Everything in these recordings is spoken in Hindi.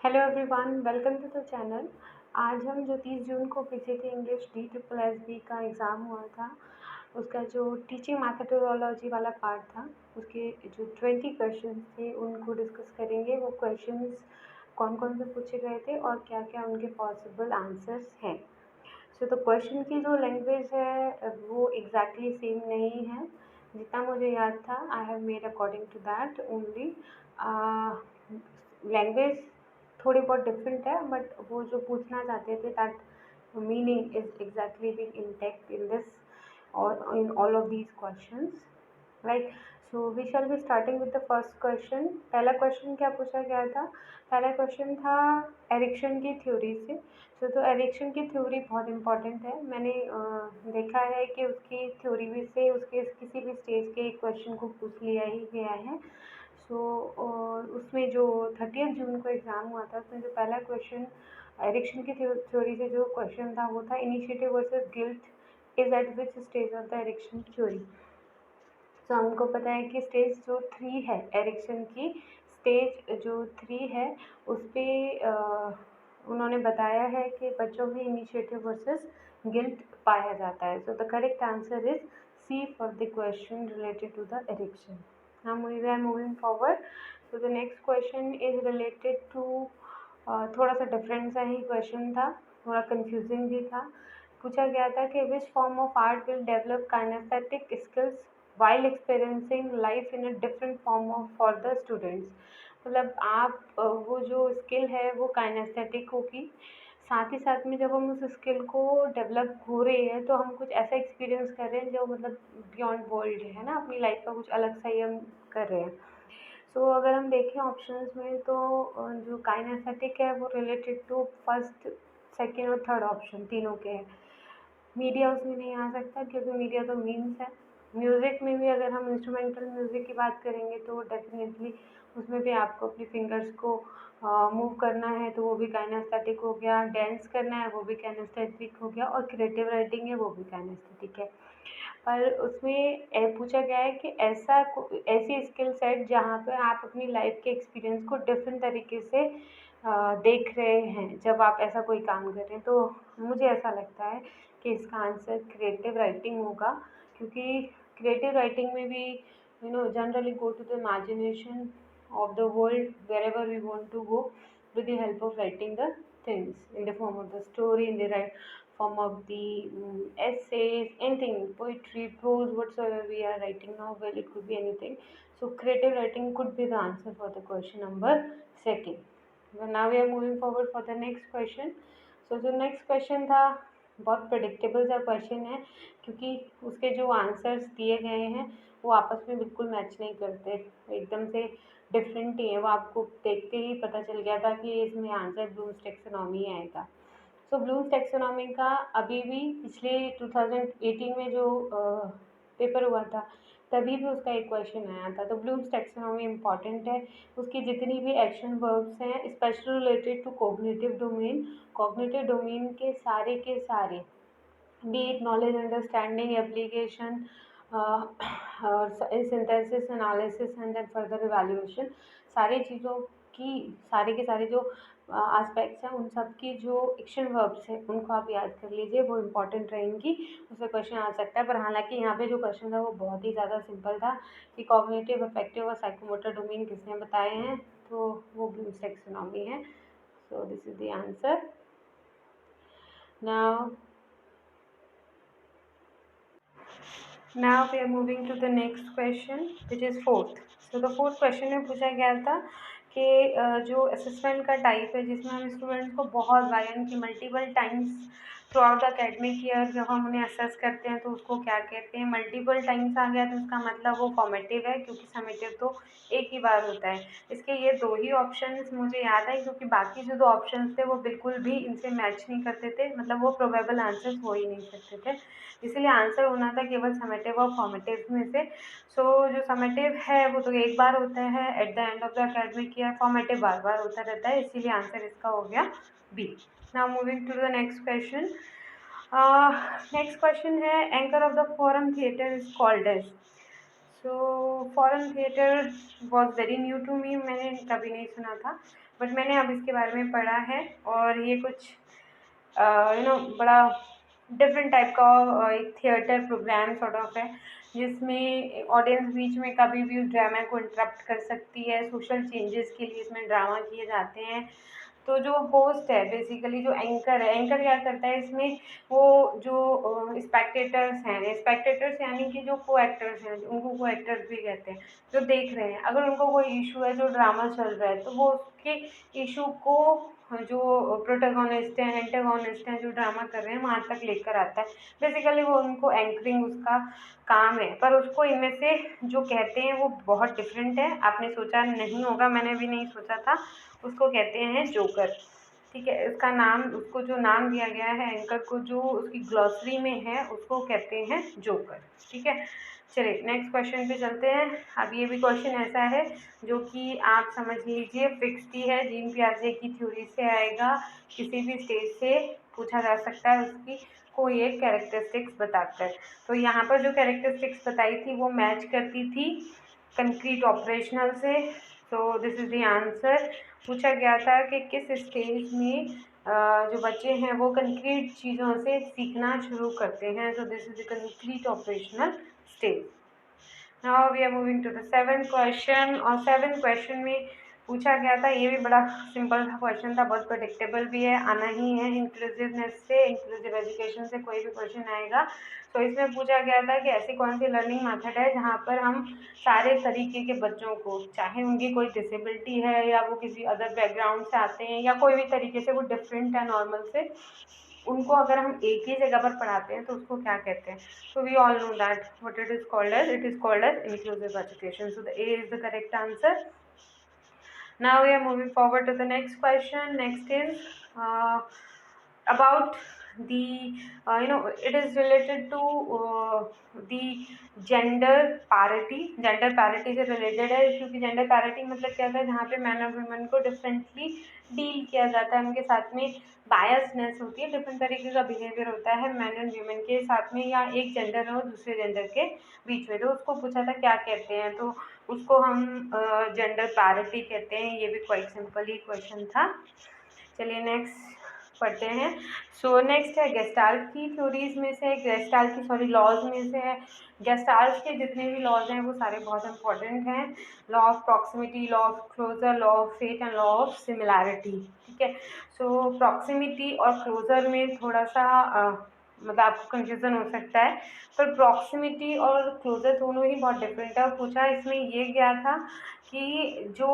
Hello everyone, welcome to the channel. आज हम जो 30 जून को पीसीटी इंग्लिश DSSB का एग्ज़ाम हुआ था, उसका जो टीचिंग मैथडोलॉजी वाला पार्ट था, उसके जो 20 क्वेश्चंस थे उनको डिस्कस करेंगे। वो क्वेश्चंस कौन-कौन से पूछे गए थे और क्या-क्या उनके पॉसिबल आंसर्स हैं। सो तो क्वेश्चन की जो लैंग्वेज है वो एग्जैक्टली सेम नहीं है। जितना मुझे याद था, I have made according to that only. Language थोड़ी बहुत डिफरेंट है, बट वो जो पूछना चाहते थे that meaning is exactly being intact in this और in all of these questions, right. So we shall be starting with the first question. पहला क्वेश्चन क्या पूछा गया था? पहला क्वेश्चन था एरिक्शन की थ्योरी से। तो एरिक्शन की थ्योरी बहुत इंपॉर्टेंट है। मैंने देखा है कि उसकी थ्योरी में से उसके किसी भी स्टेज के एक क्वेश्चन को पूछ लिया ही गया है। सो उसमें जो 30 जून को एग्ज़ाम हुआ था, उसमें जो पहला क्वेश्चन एरिक्शन की थ्योरी से जो क्वेश्चन था वो था initiative versus guilt is eight which stage of the Erikson theory. तो हमको पता है कि स्टेज जो 3 है एरिक्सन की, स्टेज जो 3 है उस पर उन्होंने बताया है कि बच्चों में इनिशिएटिव वर्सेस गिल्ट पाया जाता है। So the correct answer is C for the question related to the Erikson. Now we are moving forward. So the next question is related to, थोड़ा सा डिफरेंट सा ही क्वेश्चन था, थोड़ा कंफ्यूजिंग भी था। पूछा गया था कि which form of art will develop kinesthetic skills while experiencing life in a different form of for the students. मतलब आप वो जो स्किल है वो काइनेस्थेटिक होगी, साथ ही साथ में जब हम उस स्किल को डेवलप हो रही है तो हम कुछ ऐसा एक्सपीरियंस कर रहे हैं जो मतलब बियॉन्ड वर्ल्ड है ना, अपनी लाइफ का कुछ अलग सा ही हम कर रहे हैं। सो अगर हम देखें ऑप्शंस में तो जो काइनेस्थेटिक है वो रिलेटेड टू फर्स्ट, सेकेंड और थर्ड ऑप्शन तीनों के हैं। मीडिया उसमें नहीं आ सकता क्योंकि मीडिया तो मीन्स है। म्यूज़िक में भी अगर हम इंस्ट्रूमेंटल म्यूज़िक की बात करेंगे तो डेफिनेटली उसमें भी आपको अपनी फिंगर्स को मूव करना है तो वो भी काइनेस्थेटिक हो गया, डांस करना है वो भी काइनेस्थेटिक हो गया, और क्रिएटिव राइटिंग है वो भी काइनेस्थेटिक है। पर उसमें पूछा गया है कि ऐसी स्किल सेट जहाँ पे आप अपनी लाइफ के एक्सपीरियंस को डिफरेंट तरीके से देख रहे हैं जब आप ऐसा कोई काम कर रहे हैं। तो मुझे ऐसा लगता है कि इसका आंसर क्रिएटिव राइटिंग होगा, क्योंकि क्रिएटिव राइटिंग में भी generally go to the imagination of the world wherever we want to go with the help of writing the things in the form of the story, in the right form of the essays, anything, poetry, prose, whatsoever we are writing now. Well, it could be anything. So creative writing could be the answer for the question number second. Well, now we are moving forward for the next question. So जो next question था बहुत प्रेडिक्टेबल सा क्वेश्चन है, क्योंकि उसके जो आंसर्स दिए गए हैं वो आपस में बिल्कुल मैच नहीं करते, एकदम से डिफरेंट ही है। वो आपको देखते ही पता चल गया था कि इसमें आंसर ब्लूम्स टैक्सोनॉमी आएगा। सो ब्लूम्स टैक्सोनॉमी का अभी भी पिछले 2018 में जो पेपर हुआ था तभी भी उसका एक क्वेश्चन आया था। तो ब्लूम्स टैक्सोनॉमी इम्पॉर्टेंट है। उसकी जितनी भी एक्शन वर्ब्स हैं specially related to cognitive domain के सारे, be it knowledge, understanding, application, synthesis, analysis and then further evaluation, सारी चीज़ों की, सारे के सारे जो आस्पेक्ट्स हैं उन सब की जो एक्शन वर्ब्स हैं उनको आप याद कर लीजिए, वो इम्पॉर्टेंट रहेंगी। उससे क्वेश्चन आ सकता है। पर हालांकि यहाँ पे जो क्वेश्चन था वो बहुत ही ज़्यादा सिंपल था कि कॉग्निटिव, अफेक्टिव और साइकोमोटर डोमेन किसने बताए हैं, तो वो ब्लूम्स टैक्सोनॉमी है। So this is the answer. Now Now we are moving to the next question, which is fourth. So the fourth question में पूछा गया था कि जो असेसमेंट का टाइप है जिसमें हम स्टूडेंट्स को बहुत बार यानी कि multiple times through out the academic year जब हम उन्हें असेस करते हैं तो उसको क्या कहते हैं। मल्टीपल टाइम्स आ गया तो उसका मतलब वो फॉर्मेटिव है, क्योंकि समेटिव तो एक ही बार होता है। इसके ये दो ही ऑप्शंस मुझे याद है, क्योंकि बाकी जो दो ऑप्शंस थे वो बिल्कुल भी इनसे मैच नहीं करते थे, मतलब वो प्रोबेबल आंसर्स हो ही नहीं सकते थे। इसलिए आंसर होना था केवल समेटिव और फॉर्मेटिव में से। सो जो समेटिव है वो तो एक बार होता है at the end of the academic year, formative बार बार होता रहता है, इसीलिए आंसर इसका हो गया B. Now moving to the next question. Next question है anchor of the foreign theatre is called as. So foreign theatre was very new to me, मैंने कभी नहीं सुना था। बट मैंने अब इसके बारे में पढ़ा है और ये कुछ बड़ा डिफरेंट टाइप का एक थिएटर प्रोग्राम सॉर्ट ऑफ है, जिसमें ऑडियंस बीच में कभी भी उस ड्रामा को इंटरप्ट कर सकती है। सोशल चेंजेस के लिए इसमें ड्रामा किए जाते हैं। तो जो होस्ट है, बेसिकली जो एंकर है, एंकर क्या करता है इसमें, वो जो स्पेक्टेटर्स हैं, स्पेक्टेटर्स यानी कि जो को एक्टर्स हैं, उनको को एक्टर्स भी कहते हैं, जो देख रहे हैं, अगर उनको कोई इशू है, जो ड्रामा चल रहा है, तो वो उसके इशू को जो प्रोटोगोनिस्ट हैं, एंटागोनिस्ट हैं, जो ड्रामा कर रहे हैं, वहाँ तक लेकर आता है। बेसिकली वो उनको एंकरिंग उसका काम है। पर उसको इनमें से जो कहते हैं वो बहुत डिफरेंट है, आपने सोचा नहीं होगा, मैंने भी नहीं सोचा था। उसको कहते हैं जोकर। ठीक है, इसका नाम, उसको जो नाम दिया गया है एंकर को, जो उसकी ग्लॉसरी में है, उसको कहते हैं जोकर। ठीक है, चलिए नेक्स्ट क्वेश्चन पे चलते हैं। अब ये भी क्वेश्चन ऐसा है जो कि आप समझ लीजिए फिक्स्ड ही है, जीन पियाजे की थ्योरी से आएगा, किसी भी स्टेज से पूछा जा सकता है उसकी कोई एक कैरेक्टरिस्टिक्स बताकर। तो यहाँ पर जो कैरेक्टरिस्टिक्स बताई थी वो मैच करती थी कंक्रीट ऑपरेशनल से। तो दिस इज द आंसर। पूछा गया था कि किस स्टेज में जो बच्चे हैं वो कंक्रीट चीज़ों से सीखना शुरू करते हैं। तो this is the concrete operational stage. Now we are moving to the seventh question. और सेवेंथ क्वेश्चन में पूछा गया था, ये भी बड़ा सिंपल था क्वेश्चन था, बहुत प्रेडिक्टेबल भी है, आना ही है। इंक्लूसिवनेस से, इंक्लूसिव एजुकेशन से कोई भी क्वेश्चन आएगा। तो इसमें पूछा गया था कि ऐसी कौन सी लर्निंग मेथड है जहाँ पर हम सारे तरीके के बच्चों को, चाहे उनकी कोई डिसेबिलिटी है या वो किसी अदर बैकग्राउंड से आते हैं या कोई भी तरीके से वो डिफरेंट है नॉर्मल से, उनको अगर हम एक ही जगह पर पढ़ाते हैं तो उसको क्या कहते हैं। So we all know that what it is called as, it is called as inclusive education. So the A is the correct answer. Now we are moving forward to the next question. Next is about the it is related to the gender parity. Gender parity से related है, क्योंकि gender parity मतलब क्या था, जहाँ पे मैन और वुमेन को डिफरेंटली डील किया जाता है, उनके साथ में बायसनेस होती है, डिफरेंट तरीके का बिहेवियर होता है मैन एंड वुमेन के साथ में, या एक जेंडर और दूसरे जेंडर के बीच में। तो उसको पूछा था क्या कहते हैं, तो उसको हम जेंडर पैरिटी कहते हैं। ये भी क्वाइट सिंपल ही क्वेश्चन था। चलिए नेक्स्ट पढ़ते हैं। सो नेक्स्ट है गेस्टाल्ट की थ्योरीज में से, गेस्टाल्ट की सॉरी लॉज में से है। गेस्टाल्ट के जितने भी लॉज हैं वो सारे बहुत इंपॉर्टेंट हैं। Law of proximity, law of closure, law of fate and law of similarity. ठीक है, सो प्रॉक्सिमिटी और क्लोजर में थोड़ा सा मतलब आपको कंफ्यूजन हो सकता है, पर प्रॉक्सिमिटी और क्लोजर दोनों ही बहुत डिफरेंट है। और पूछा इसमें ये गया था कि जो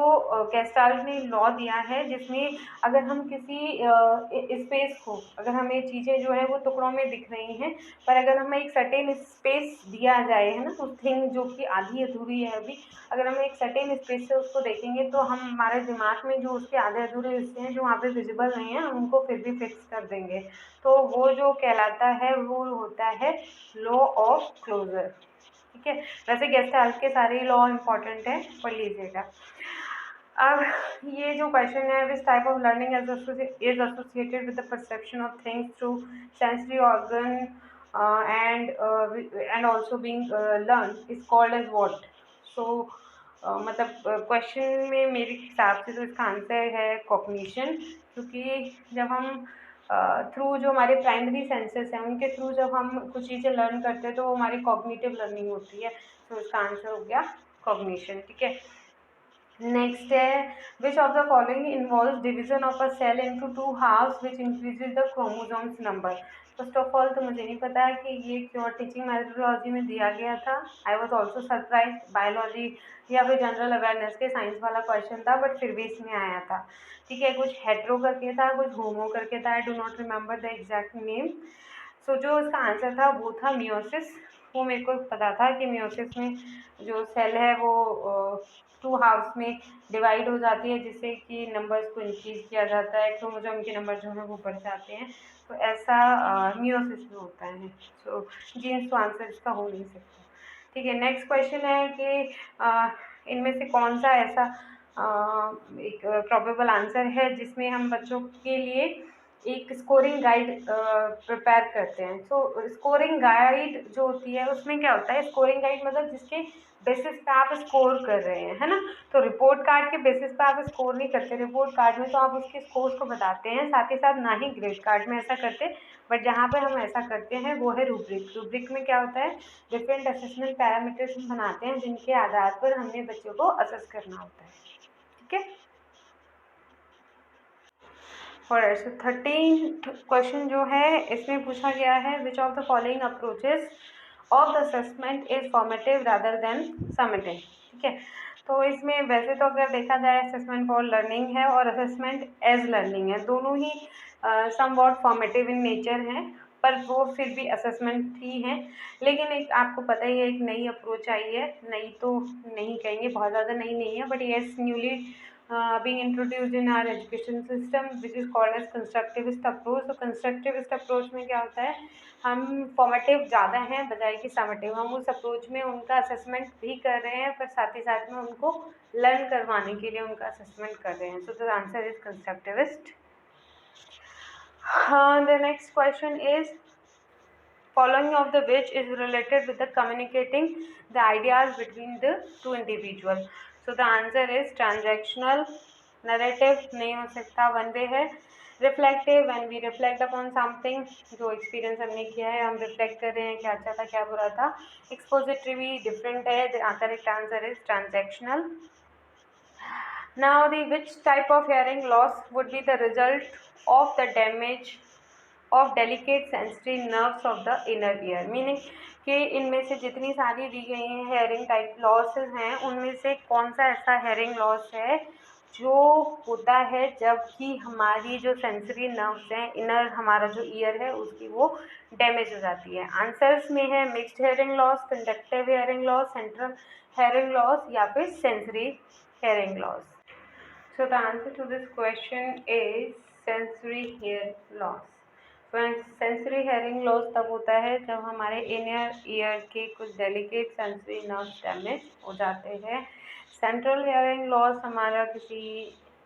गेस्टाल्ट ने लॉ दिया है, जिसमें अगर हम किसी स्पेस को, अगर हमें चीज़ें जो है वो टुकड़ों में दिख रही हैं, पर अगर हमें एक सर्टेन स्पेस दिया जाए, है ना, उस थिंग जो कि आधी अधूरी है अभी, अगर हम एक सर्टेन स्पेस से उसको देखेंगे तो हम, हमारे दिमाग में जो उसके आधे अधूरे हिस्से हैं जो वहाँ पे विजिबल नहीं है, हम उनको फिर भी फिक्स कर देंगे। तो वो जो कहलाता है वो होता है लॉ ऑफ क्लोजर। ठीक है, वैसे गेस्टाल्ट के सारे लॉ इम्पॉर्टेंट हैं, पढ़ लीजिएगा। अब ये जो क्वेश्चन है, which type of learning is associated with the perception of things through sensory organ and also being learn is called as what. So मतलब क्वेश्चन में मेरे हिसाब से तो इसका आंसर है कॉग्निशन, क्योंकि जब हम थ्रू जो हमारे प्राइमरी सेंसेस हैं उनके थ्रू जब हम कुछ चीज़ें लर्न करते हैं तो वो हमारी कॉग्निटिव लर्निंग होती है। तो इसका आंसर हो गया कॉग्निशन। ठीक है, नेक्स्ट है which of the following involve division of a cell into two halves which increases the chromosomes number. First of all तो मुझे नहीं पता है कि ये क्यों टीचिंग मेथोडोलॉजी में दिया गया था। I was also surprise, biology या फिर जनरल अवेयरनेस के साइंस वाला क्वेश्चन था, बट फिर भी इसमें आया था। ठीक है, कुछ हेट्रो करके था, कुछ होमो करके था, I do not remember the exact name. So जो इसका आंसर था वो था मियोसिस। वो मेरे को पता था कि मियोसिस में जो सेल है वो टू हाफ्स में डिवाइड हो जाती है, जिससे कि नंबर्स को इंक्रीज किया जाता है, क्रोमोसोम के नंबर जो है वो बढ़ जाते हैं। तो ऐसा मियोसिस में होता है। सो जीन्स तो आंसर इसका हो नहीं सकता। ठीक है, नेक्स्ट क्वेश्चन है कि इनमें से कौन सा ऐसा एक प्रोबेबल आंसर है जिसमें हम बच्चों के लिए एक स्कोरिंग गाइड प्रिपेयर करते हैं। सो स्कोरिंग गाइड जो होती है उसमें क्या होता है, स्कोरिंग गाइड मतलब जिसके बेसिस पे आप स्कोर कर रहे हैं, है ना। तो रिपोर्ट कार्ड के बेसिस पे आप स्कोर नहीं करते, रिपोर्ट कार्ड में तो आप उसके स्कोर्स को बताते हैं, साथ ही साथ ना ही ग्रेड कार्ड में ऐसा करते। बट जहाँ पे हम ऐसा करते हैं वो है रूब्रिक। रूब्रिक में क्या होता है, डिफरेंट असेसमेंट पैरामीटर्स हम बनाते हैं जिनके आधार पर हमें बच्चों को असेस करना होता है, ठीक है। और सो 13th क्वेश्चन जो है इसमें पूछा गया है, which of the following approaches of the assessment is formative rather than summative, ठीक है। तो इसमें वैसे तो अगर देखा जाए असेसमेंट फॉर लर्निंग है और असेसमेंट एज लर्निंग है, दोनों ही somewhat formative in nature हैं, पर वो फिर भी असेसमेंट ही हैं। लेकिन एक आपको पता ही है, एक नई अप्रोच आई है, नई तो नहीं कहेंगे, बहुत ज़्यादा नई नहीं है, but yes newly being introduced in our education system which is called as constructivist approach। तो constructivist approach में क्या होता है, हम फॉर्मेटिव ज़्यादा हैं बजाय कि समेटिव। हम उस अप्रोच में उनका असेसमेंट भी कर रहे हैं, पर साथ ही साथ में उनको लर्न करवाने के लिए उनका असेसमेंट कर रहे हैं। सो the answer is constructivist. The next question is following of the which is related with the communicating the ideas between the two individual। so the answer is transactional। narrative नहीं हो सकता, one way है। reflective when we reflect upon something, जो experience हमने किया है हम reflect कर रहे हैं, क्या अच्छा था क्या बुरा था। expository भी different है, the correct answer is transactional। now the which type of hearing loss would be the result of the damage of delicate sensory nerves of the inner ear. Meaning कि इनमें से जितनी सारी दी गई हैं हेयरिंग टाइप लॉसेस हैं, उनमें से कौन सा ऐसा हेयरिंग लॉस है जो होता है जबकि हमारी जो सेंसरी नर्व्स हैं, इनर हमारा जो ईयर है उसकी वो डैमेज हो जाती है। आंसर्स में है mixed hearing loss, conductive hearing loss, central hearing loss या फिर sensory hearing loss. So the answer to this question is sensory hear loss. Sensory hearing loss तब होता है जब हमारे इनर ईयर के कुछ डेलिकेट सेंसरी नर्व्स डैमेज हो जाते हैं। सेंट्रल हेयरिंग लॉस हमारा किसी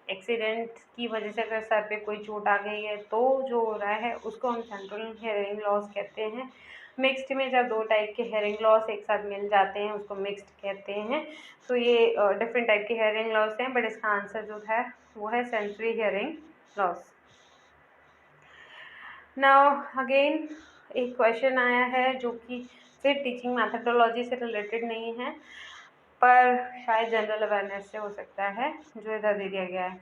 एक्सीडेंट की वजह से अगर सर पे कोई चोट आ गई है तो जो हो रहा है उसको हम सेंट्रल हेयरिंग लॉस कहते हैं। मिक्स्ड में जब दो टाइप के हेयरिंग लॉस एक साथ मिल जाते हैं उसको मिक्स्ड कहते हैं। तो ये डिफरेंट टाइप के हेयरिंग लॉस हैं, बट इसका आंसर जो है वो है sensory hearing loss. Now again एक क्वेश्चन आया है जो कि फिर टीचिंग मैथडोलॉजी से रिलेटेड नहीं है, पर शायद जनरल अवेयरनेस से हो सकता है, जो इधर दे दिया गया है।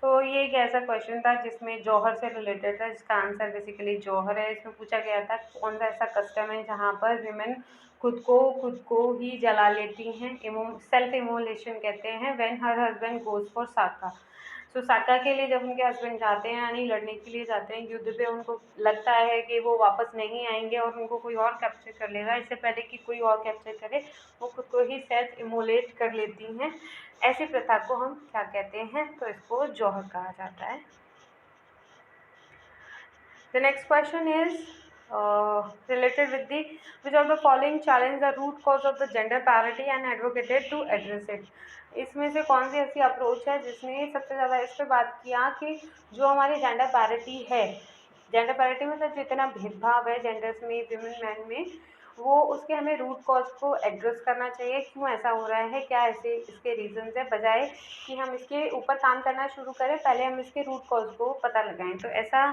तो ये एक ऐसा क्वेश्चन था जिसमें जौहर से रिलेटेड था, जिसका आंसर बेसिकली जौहर है। इसमें पूछा गया था कौन सा ऐसा कस्टम है जहाँ पर विमेन खुद को ही जला लेती हैं, सेल्फ इमोलेशन कहते हैं, when her husband goes for saka. So साका के लिए जब उनके हस्बैंड जाते हैं, यानी लड़ने के लिए जाते हैं युद्ध पे, उनको लगता है कि वो वापस नहीं आएंगे और उनको कोई और कैप्चर कर लेगा, इससे पहले कि कोई और कैप्चर करे वो खुद को ही सेल्फ इमोलेट कर लेती हैं। ऐसी प्रथा को हम क्या कहते हैं, तो इसको जौहर कहा जाता है। The next question is related with the which of the following challenge the root cause of the gender parity and advocated to address it। इसमें से कौन सी ऐसी अप्रोच है जिसने सबसे ज़्यादा इस पर बात किया कि जो हमारी जेंडर पैरिटी है, जेंडर पैरिटी मतलब जितना भेदभाव है जेंडर्स में, विमेन मैन में, वो उसके हमें रूट कॉज को एड्रेस करना चाहिए, क्यों ऐसा हो रहा है, क्या ऐसे इसके रीजंस है, बजाय कि हम इसके ऊपर काम करना शुरू करें पहले हम इसके रूट कॉज को पता लगाएं। तो ऐसा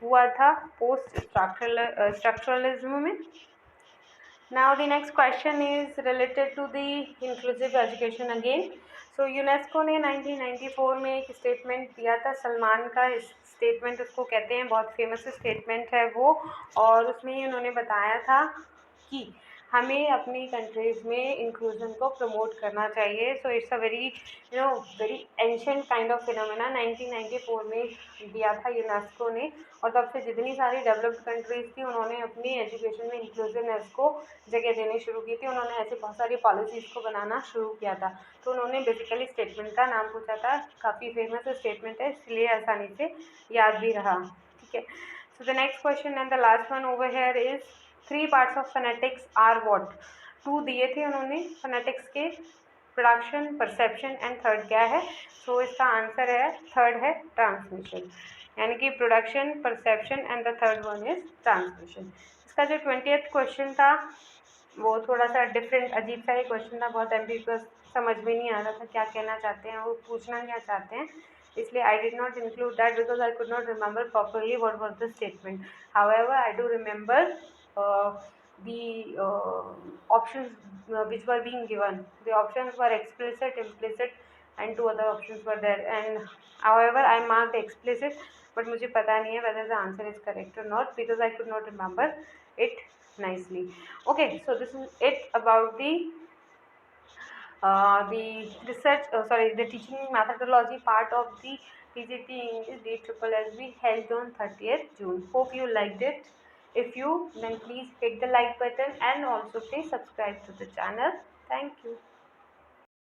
हुआ था पोस्ट स्ट्रक्चरलिज्म में। Now the next question is related to the inclusive education again. So UNESCO ने 1994 में एक स्टेटमेंट दिया था, सलमान का स्टेटमेंट उसको कहते हैं, बहुत फेमस स्टेटमेंट है वो, और उसमें ही उन्होंने बताया था कि हमें अपनी कंट्रीज़ में इंक्लूजन को प्रमोट करना चाहिए। So it's a very very ancient kind of phenomena. 1994 में दिया था यूनेस्को ने, और तब से जितनी सारी डेवलप्ड कंट्रीज़ थी उन्होंने अपनी एजुकेशन में इंक्लूसिवनेस को जगह देनी शुरू की थी, उन्होंने ऐसी बहुत सारी पॉलिसीज़ को बनाना शुरू किया था। तो उन्होंने बेसिकली स्टेटमेंट का नाम पूछा था, काफ़ी फेमस स्टेटमेंट है इसलिए आसानी से याद भी रहा, ठीक है। So the next question and the last one over here is 3 parts of phonetics are what. 2 दिए थे उन्होंने फोनेटिक्स के, प्रोडक्शन, परसेप्शन एंड थर्ड क्या है। सो इसका आंसर है थर्ड है ट्रांसमिशन, यानी कि production, perception and the third one is transmission. इसका जो 20th क्वेश्चन था वो थोड़ा सा डिफरेंट अजीब सा ही क्वेश्चन था, बहुत एम्बिगुअस, समझ में नहीं आ रहा था क्या कहना चाहते हैं, वो पूछना क्या चाहते हैं, इसलिए I did not include that because I could not remember properly what was the statement. However, I do remember the options which were being given. The options were explicit, implicit, and two other options were there. And however, I marked explicit, but मुझे पता नहीं है whether the answer is correct or not because I could not remember it nicely. Okay, so this is it about the research, sorry, the teaching methodology part of the TGT English DSSS held on 30th June. Hope you liked it. If you, then please hit the like button and also please subscribe to the channel. Thank you.